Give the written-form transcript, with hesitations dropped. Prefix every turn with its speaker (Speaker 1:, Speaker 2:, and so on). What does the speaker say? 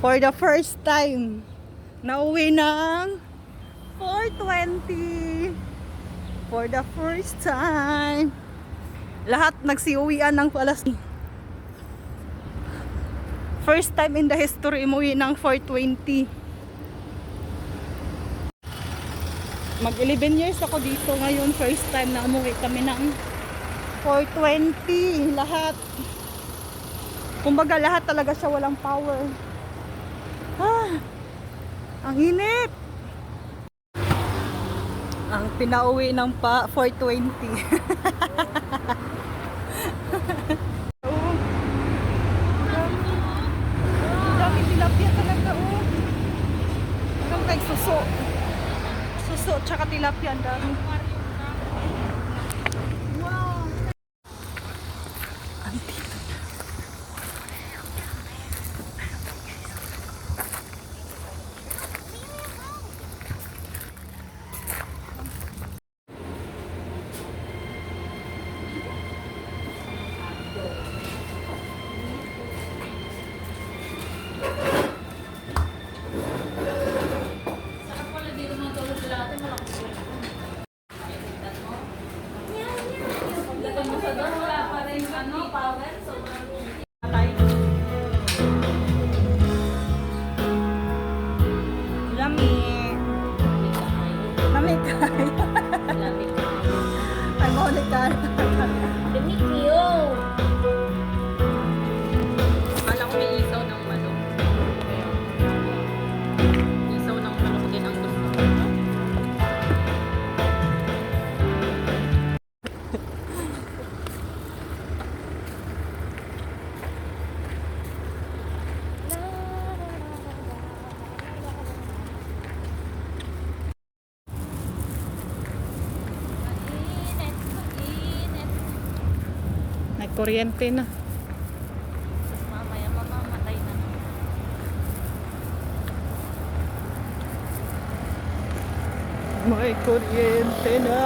Speaker 1: For the first time, nauwi ng 4:20. For the first time. Lahat nagsiuwian ng alas. First time in the history umuwi ng 4:20. Mag 11 years ako dito ngayon. First time na umuwi kami ng 4:20. Lahat. Kumbaga lahat talaga siya walang power. Ang init. Ang pinauwi ng 4:20. Dami tilapia talaga Hanggang kay suso. Suso tsaka tilapia ang dami. Wow. Andito na.
Speaker 2: Thank you. Akala ko may isaw ng manok. Isaw ng manok din ang gusto ko.
Speaker 1: Kuryente na.
Speaker 2: Tapos mamaya mamamatay na.
Speaker 1: May kuryente na.